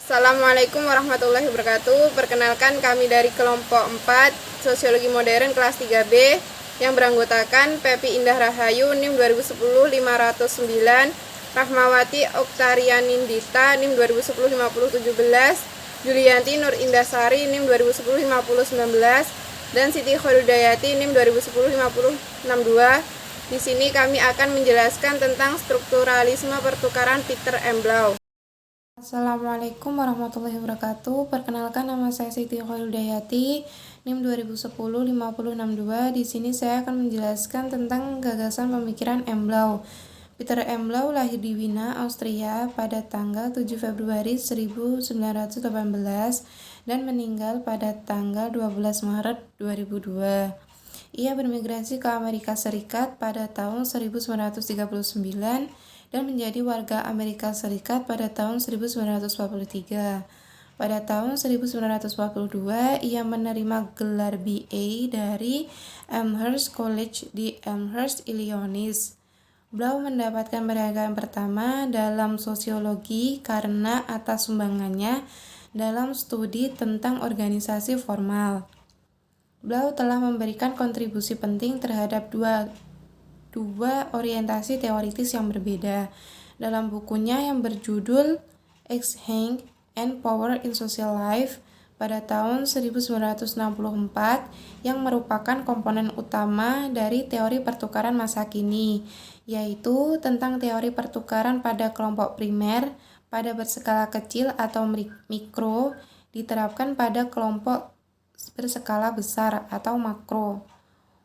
Assalamualaikum warahmatullahi wabarakatuh. Perkenalkan kami dari kelompok 4 Sosiologi Modern kelas 3B yang beranggotakan Pepi Indah Rahayu NIM 2010-509, Rahmawati Oktarianindita NIM 2010-5017, Julianti Nur Indasari NIM 2010-5019, dan Siti Khorudayati NIM 2010-5062. Di sini kami akan menjelaskan tentang strukturalisme pertukaran Peter M. Blau. Assalamualaikum warahmatullahi wabarakatuh. Perkenalkan, nama saya Siti Khorudayati, NIM 2010-5062. Di sini saya akan menjelaskan tentang gagasan pemikiran M. Blau. Peter M. Blau lahir di Wina, Austria pada tanggal 7 Februari 1918 dan meninggal pada tanggal 12 Maret 2002. Ia bermigrasi ke Amerika Serikat pada tahun 1939 dan menjadi warga Amerika Serikat pada tahun 1943. Pada tahun 1942, ia menerima gelar BA dari Amherst College di Amherst, Illinois. Blau mendapatkan penghargaan pertama dalam sosiologi karena atas sumbangannya dalam studi tentang organisasi formal. Blau telah memberikan kontribusi penting terhadap dua orientasi teoritis yang berbeda dalam bukunya yang berjudul Exchange and Power in Social Life pada tahun 1964 yang merupakan komponen utama dari teori pertukaran masa kini, yaitu tentang teori pertukaran pada kelompok primer pada berskala kecil atau mikro diterapkan pada kelompok berskala besar atau makro.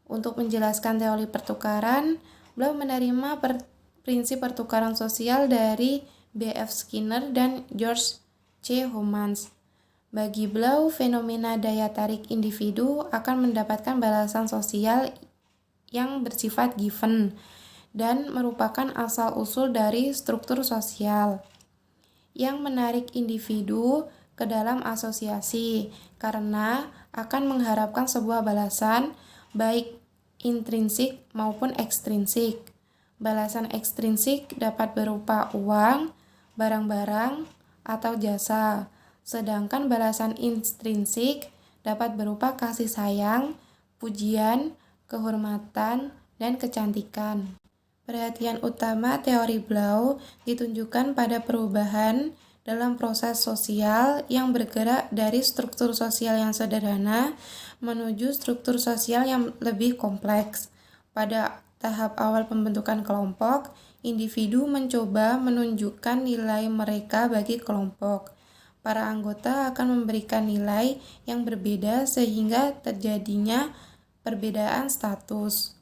Untuk menjelaskan teori pertukaran, Blau menerima prinsip pertukaran sosial dari B.F. Skinner dan George C. Homans. Bagi Blau, fenomena daya tarik individu akan mendapatkan balasan sosial yang bersifat given dan merupakan asal-usul dari struktur sosial yang menarik individu ke dalam asosiasi karena akan mengharapkan sebuah balasan baik intrinsik maupun ekstrinsik. Balasan ekstrinsik dapat berupa uang, barang-barang, atau jasa, sedangkan balasan intrinsik dapat berupa kasih sayang, pujian, kehormatan, dan kecantikan. Perhatian utama teori Blau ditunjukkan pada perubahan dalam proses sosial yang bergerak dari struktur sosial yang sederhana menuju struktur sosial yang lebih kompleks. Pada tahap awal pembentukan kelompok, individu mencoba menunjukkan nilai mereka bagi kelompok. Para anggota akan memberikan nilai yang berbeda sehingga terjadinya perbedaan status.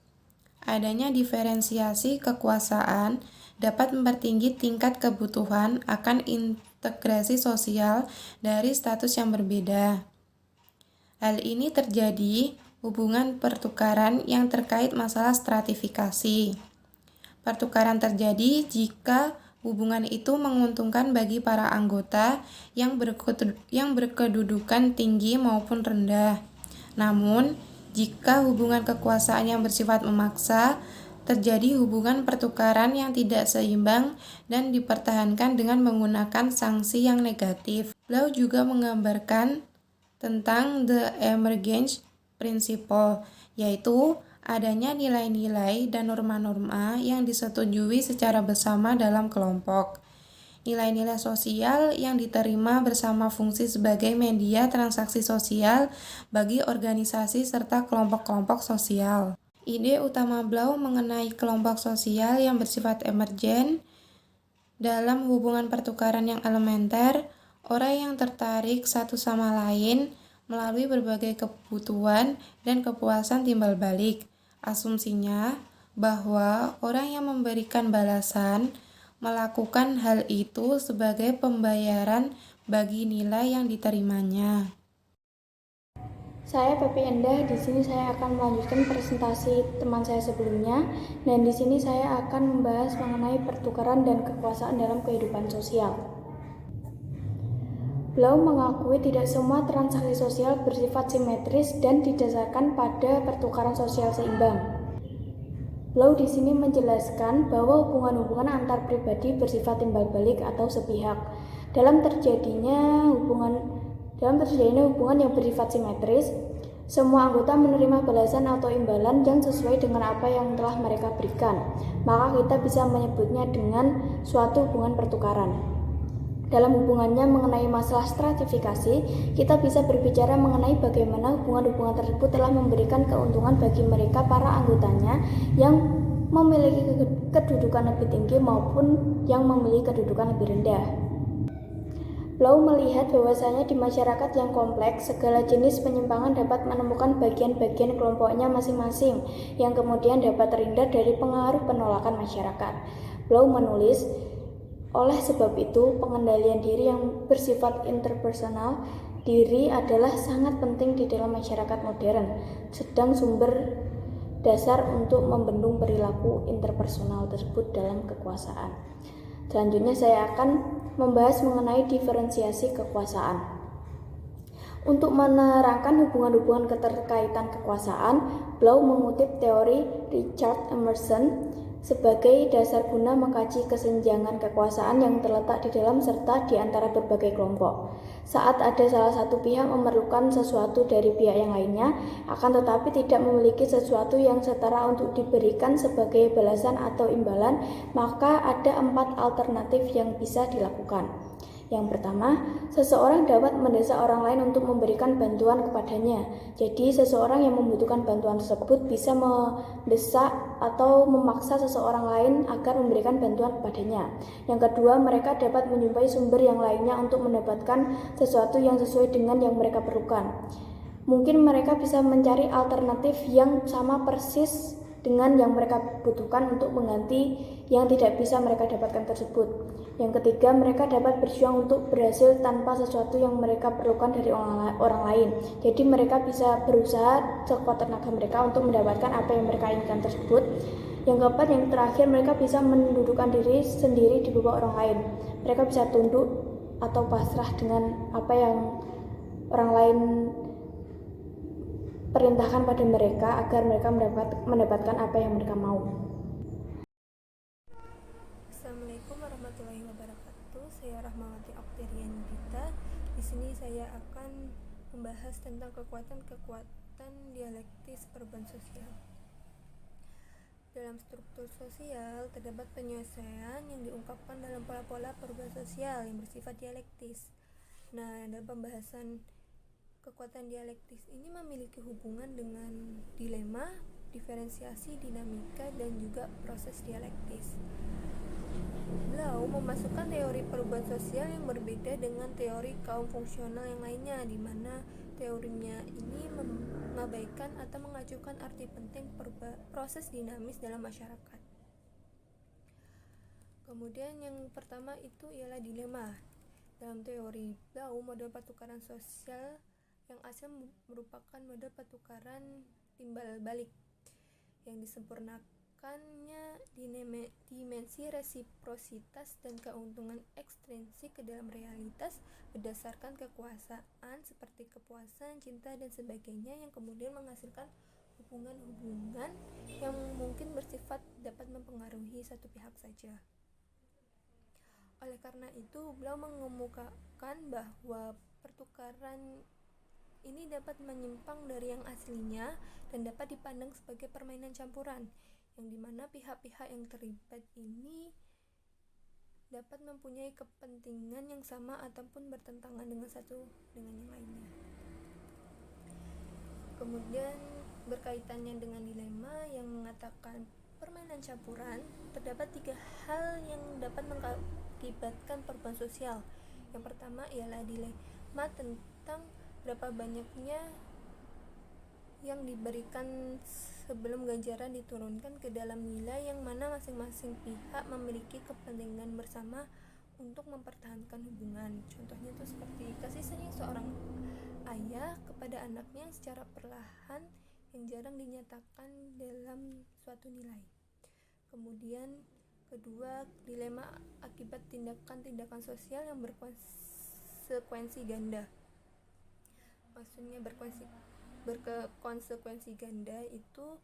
Adanya diferensiasi kekuasaan dapat mempertinggi tingkat kebutuhan akan integrasi sosial dari status yang berbeda. Hal ini terjadi hubungan pertukaran yang terkait masalah stratifikasi. Pertukaran terjadi jika hubungan itu menguntungkan bagi para anggota yang berkedudukan tinggi maupun rendah. Namun, jika hubungan kekuasaan yang bersifat memaksa, terjadi hubungan pertukaran yang tidak seimbang dan dipertahankan dengan menggunakan sanksi yang negatif. Blau juga menggambarkan tentang the emergence principle, yaitu adanya nilai-nilai dan norma-norma yang disetujui secara bersama dalam kelompok. Nilai-nilai sosial yang diterima bersama fungsi sebagai media transaksi sosial bagi organisasi serta kelompok-kelompok sosial. Ide utama Blau mengenai kelompok sosial yang bersifat emergen dalam hubungan pertukaran yang elementer, orang yang tertarik satu sama lain melalui berbagai kebutuhan dan kepuasan timbal balik. Asumsinya bahwa orang yang memberikan balasan melakukan hal itu sebagai pembayaran bagi nilai yang diterimanya. Saya Pepi Endah. Di sini saya akan melanjutkan presentasi teman saya sebelumnya, dan di sini saya akan membahas mengenai pertukaran dan kekuasaan dalam kehidupan sosial. Blau mengakui tidak semua transaksi sosial bersifat simetris dan didasarkan pada pertukaran sosial seimbang. Blau di sini menjelaskan bahwa hubungan-hubungan antar pribadi bersifat timbal balik atau sepihak. Dalam terjadinya hubungan yang bersifat simetris, semua anggota menerima balasan atau imbalan yang sesuai dengan apa yang telah mereka berikan. Maka kita bisa menyebutnya dengan suatu hubungan pertukaran. Dalam hubungannya mengenai masalah stratifikasi, kita bisa berbicara mengenai bagaimana hubungan-hubungan tersebut telah memberikan keuntungan bagi mereka para anggotanya yang memiliki kedudukan lebih tinggi maupun yang memiliki kedudukan lebih rendah. Blau melihat bahwasanya di masyarakat yang kompleks, segala jenis penyimpangan dapat menemukan bagian-bagian kelompoknya masing-masing yang kemudian dapat terhindar dari pengaruh penolakan masyarakat. Blau menulis, oleh sebab itu, pengendalian diri yang bersifat interpersonal diri adalah sangat penting di dalam masyarakat modern, sedang sumber dasar untuk membendung perilaku interpersonal tersebut dalam kekuasaan. Selanjutnya saya akan membahas mengenai diferensiasi kekuasaan. Untuk menerangkan hubungan-hubungan keterkaitan kekuasaan, Blau mengutip teori Richard Emerson sebagai dasar guna mengkaji kesenjangan kekuasaan yang terletak di dalam serta di antara berbagai kelompok. Saat ada salah satu pihak memerlukan sesuatu dari pihak yang lainnya, akan tetapi tidak memiliki sesuatu yang setara untuk diberikan sebagai balasan atau imbalan, maka ada 4 alternatif yang bisa dilakukan. Yang pertama, seseorang dapat mendesak orang lain untuk memberikan bantuan kepadanya. Jadi, seseorang yang membutuhkan bantuan tersebut bisa mendesak atau memaksa seseorang lain agar memberikan bantuan kepadanya. Yang kedua, mereka dapat menjumpai sumber yang lainnya untuk mendapatkan sesuatu yang sesuai dengan yang mereka perlukan. Mungkin mereka bisa mencari alternatif yang sama persis dengan yang mereka butuhkan untuk mengganti yang tidak bisa mereka dapatkan tersebut. Yang ketiga, mereka dapat berjuang untuk berhasil tanpa sesuatu yang mereka perlukan dari orang lain. Jadi mereka bisa berusaha sekuat tenaga mereka untuk mendapatkan apa yang mereka inginkan tersebut. Yang keempat, yang terakhir, mereka bisa mendudukkan diri sendiri di bawah orang lain. Mereka bisa tunduk atau pasrah dengan apa yang orang lain perintahkan pada mereka agar mereka mendapatkan apa yang mereka mau. Assalamualaikum warahmatullahi wabarakatuh. Saya Rahmawati Okterianita. Di sini saya akan membahas tentang kekuatan dialektis perubahan sosial. Dalam struktur sosial terdapat penyelesaian yang diungkapkan dalam pola-pola perubahan sosial yang bersifat dialektis. Nah, dalam pembahasan kekuatan dialektis ini memiliki hubungan dengan dilema, diferensiasi, dinamika, dan juga proses dialektis. Blau memasukkan teori perubahan sosial yang berbeda dengan teori kaum fungsional yang lainnya, di mana teorinya ini mengabaikan atau mengajukan arti penting proses dinamis dalam masyarakat. Kemudian yang pertama itu ialah dilema. Dalam teori Blau, model pertukaran sosial yang asal merupakan model pertukaran timbal balik yang disempurnakannya dimensi resiprositas dan keuntungan ekstrinsik ke dalam realitas berdasarkan kekuasaan seperti kepuasan, cinta, dan sebagainya yang kemudian menghasilkan hubungan-hubungan yang mungkin bersifat dapat mempengaruhi satu pihak saja. Oleh karena itu, Blau mengemukakan bahwa pertukaran ini dapat menyimpang dari yang aslinya dan dapat dipandang sebagai permainan campuran, yang dimana pihak-pihak yang terlibat ini dapat mempunyai kepentingan yang sama ataupun bertentangan dengan satu dengan yang lainnya. Kemudian berkaitannya dengan dilema yang mengatakan permainan campuran, terdapat 3 hal yang dapat mengakibatkan perubahan sosial. Yang pertama ialah dilema tentang berapa banyaknya yang diberikan sebelum ganjaran diturunkan ke dalam nilai yang mana masing-masing pihak memiliki kepentingan bersama untuk mempertahankan hubungan. Contohnya itu seperti kasih sayang seorang ayah kepada anaknya secara perlahan yang jarang dinyatakan dalam suatu nilai. Kemudian kedua, dilema akibat tindakan-tindakan sosial yang berkonsekuensi ganda. Maksudnya berkonsekuensi ganda itu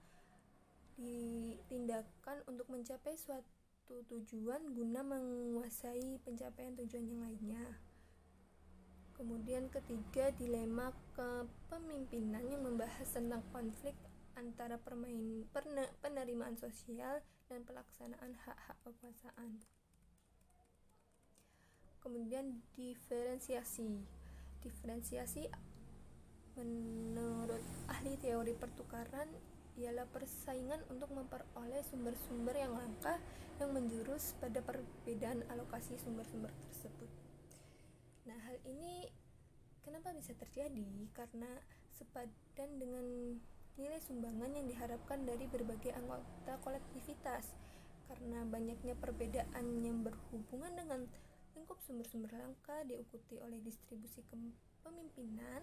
ditindakan untuk mencapai suatu suatu tujuan guna menguasai pencapaian tujuan yang lainnya. Kemudian ketiga, dilema kepemimpinan yang membahas tentang konflik antara penerimaan sosial dan pelaksanaan hak-hak kekuasaan. Kemudian diferensiasi menurut ahli teori pertukaran ialah persaingan untuk memperoleh sumber-sumber yang langka yang menjurus pada perbedaan alokasi sumber-sumber tersebut. Nah, hal ini kenapa bisa terjadi? Karena sepadan dengan nilai sumbangan yang diharapkan dari berbagai anggota kolektivitas. Karena banyaknya perbedaan yang berhubungan dengan lingkup sumber-sumber langka diikuti oleh distribusi kepemimpinan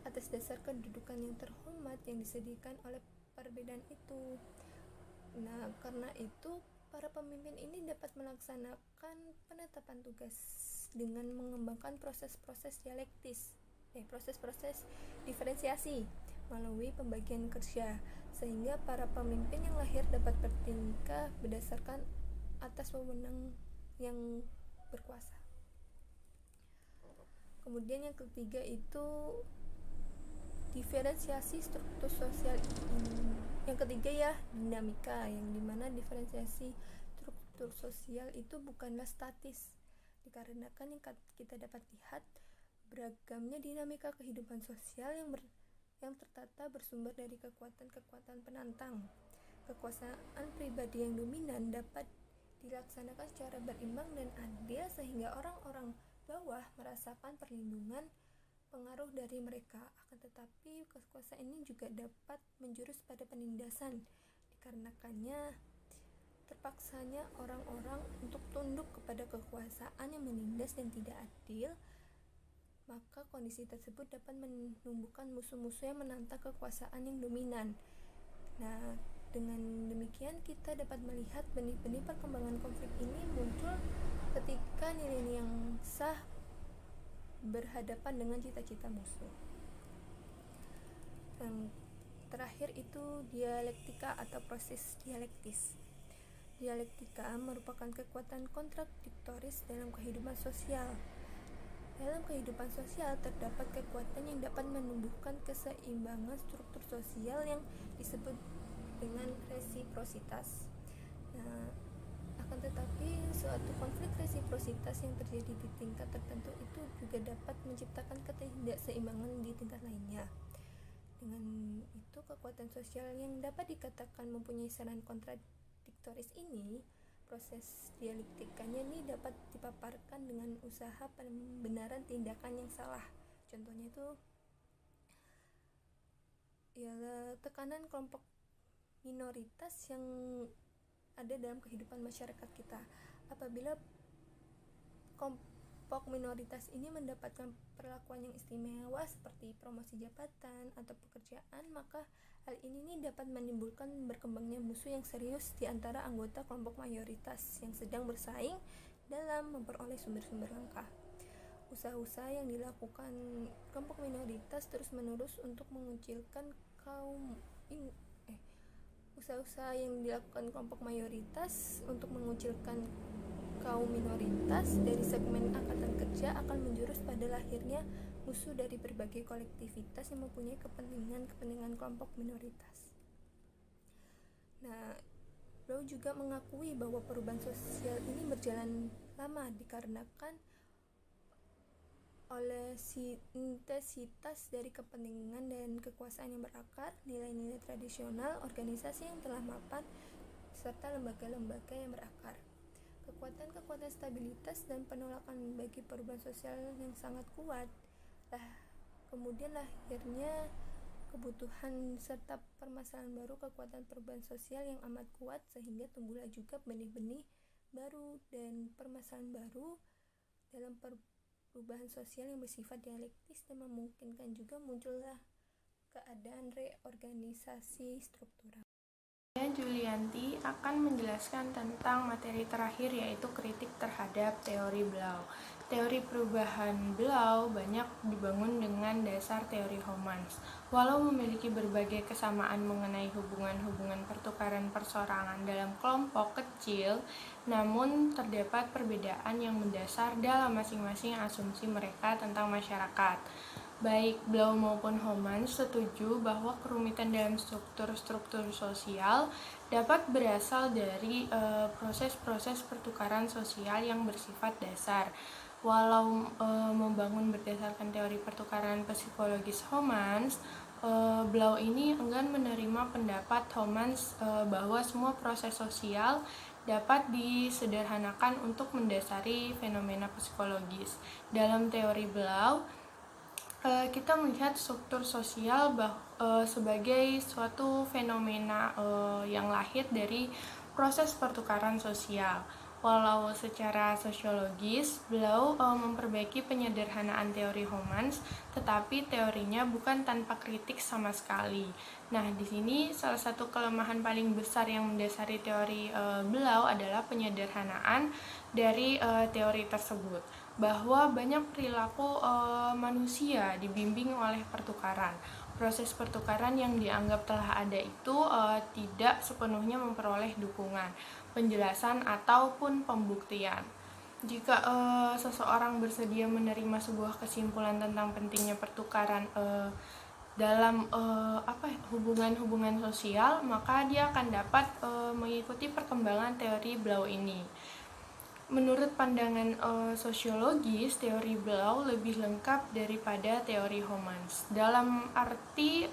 atas dasar kedudukan yang terhormat yang disediakan oleh perbedaan itu. Nah, karena itu para pemimpin ini dapat melaksanakan penetapan tugas dengan mengembangkan proses-proses diferensiasi melalui pembagian kerja, sehingga para pemimpin yang lahir dapat bertingkah berdasarkan atas wewenang yang berkuasa. Kemudian yang ketiga itu diferensiasi struktur sosial ini. Yang ketiga ya, dinamika, yang dimana diferensiasi struktur sosial itu bukanlah statis, dikarenakan yang kita dapat lihat beragamnya dinamika kehidupan sosial yang tertata bersumber dari kekuatan-kekuatan penantang. Kekuasaan pribadi yang dominan dapat dilaksanakan secara berimbang dan adil sehingga orang-orang bawah merasakan perlindungan pengaruh dari mereka. Akan tetapi kekuasaan ini juga dapat menjurus pada penindasan, dikarenakannya terpaksanya orang-orang untuk tunduk kepada kekuasaan yang menindas dan tidak adil. Maka kondisi tersebut dapat menumbuhkan musuh-musuh yang menantang kekuasaan yang dominan. Nah, dengan demikian kita dapat melihat benih-benih perkembangan konflik ini muncul ketika nilai-nilai yang sah berhadapan dengan cita-cita musuh. Yang terakhir itu dialektika atau proses dialektis. Dialektika merupakan kekuatan kontradiktoris dalam kehidupan sosial. Dalam kehidupan sosial terdapat kekuatan yang dapat menumbuhkan keseimbangan struktur sosial yang disebut dengan resiprositas. Nah, akan tetapi suatu konflik resiprositas yang terjadi di tingkat tertentu itu juga dapat menciptakan ketidakseimbangan di tingkat lainnya. Dengan itu, kekuatan sosial yang dapat dikatakan mempunyai saran kontradiktoris ini, proses dialektikanya ini dapat dipaparkan dengan usaha pembenaran tindakan yang salah. Contohnya itu ialah tekanan kelompok minoritas yang ada dalam kehidupan masyarakat kita. Apabila kelompok minoritas ini mendapatkan perlakuan yang istimewa seperti promosi jabatan atau pekerjaan, maka hal ini dapat menimbulkan berkembangnya musuh yang serius di antara anggota kelompok mayoritas yang sedang bersaing dalam memperoleh sumber-sumber langka. Usaha-usaha yang dilakukan kelompok minoritas terus-menerus untuk mengucilkan usaha-usaha yang dilakukan kelompok mayoritas untuk mengucilkan kaum minoritas dari segmen angkatan kerja akan menjurus pada lahirnya musuh dari berbagai kolektivitas yang mempunyai kepentingan kelompok minoritas. Nah, beliau juga mengakui bahwa perubahan sosial ini berjalan lama dikarenakan oleh sintesitas dari kepentingan dan kekuasaan yang berakar, nilai-nilai tradisional, organisasi yang telah mapan, serta lembaga-lembaga yang berakar. Kekuatan-kekuatan stabilitas dan penolakan bagi perubahan sosial yang sangat kuat. Kemudian lahirnya kebutuhan serta permasalahan baru kekuatan perubahan sosial yang amat kuat, sehingga tumbuhlah juga benih-benih baru dan permasalahan baru dalam perubahan sosial yang bersifat dialektis dan memungkinkan juga muncullah keadaan reorganisasi struktural. Saya Julianti akan menjelaskan tentang materi terakhir, yaitu kritik terhadap teori Blau. Teori perubahan Blau banyak dibangun dengan dasar teori Homans. Walau memiliki berbagai kesamaan mengenai hubungan-hubungan pertukaran perseorangan dalam kelompok kecil, namun terdapat perbedaan yang mendasar dalam masing-masing asumsi mereka tentang masyarakat. Baik Blau maupun Homans setuju bahwa kerumitan dalam struktur-struktur sosial dapat berasal dari proses-proses pertukaran sosial yang bersifat dasar. Walau membangun berdasarkan teori pertukaran psikologis Homans, Blau ini enggan menerima pendapat Homans bahwa semua proses sosial dapat disederhanakan untuk mendasari fenomena psikologis. Dalam teori Blau, kita melihat struktur sosial sebagai suatu fenomena yang lahir dari proses pertukaran sosial. Walau secara sosiologis, Blau memperbaiki penyederhanaan teori Homans, tetapi teorinya bukan tanpa kritik sama sekali. Nah, di sini salah satu kelemahan paling besar yang mendasari teori Blau adalah penyederhanaan dari teori tersebut, bahwa banyak perilaku manusia dibimbing oleh pertukaran. Proses pertukaran yang dianggap telah ada itu tidak sepenuhnya memperoleh dukungan, penjelasan, ataupun pembuktian. Jika seseorang bersedia menerima sebuah kesimpulan tentang pentingnya pertukaran dalam hubungan-hubungan sosial, maka dia akan dapat mengikuti perkembangan teori Blau ini. Menurut pandangan sosiologis, teori Blau lebih lengkap daripada teori Homans. Dalam arti,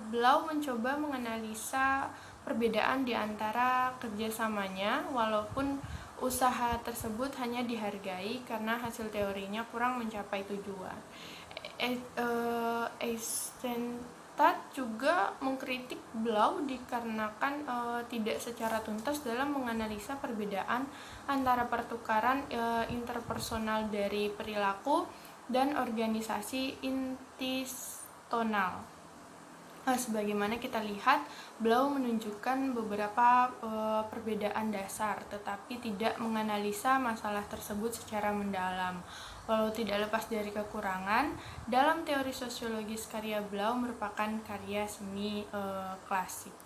Blau mencoba menganalisa perbedaan di antara kerjasamanya, walaupun usaha tersebut hanya dihargai karena hasil teorinya kurang mencapai tujuan. Eisenstadt juga mengkritik Blau dikarenakan tidak secara tuntas dalam menganalisa perbedaan antara pertukaran interpersonal dari perilaku dan organisasi institusional. Sebagaimana kita lihat, Blau menunjukkan beberapa perbedaan dasar, tetapi tidak menganalisa masalah tersebut secara mendalam. Walau tidak lepas dari kekurangan, dalam teori sosiologis karya Blau merupakan karya semi klasik.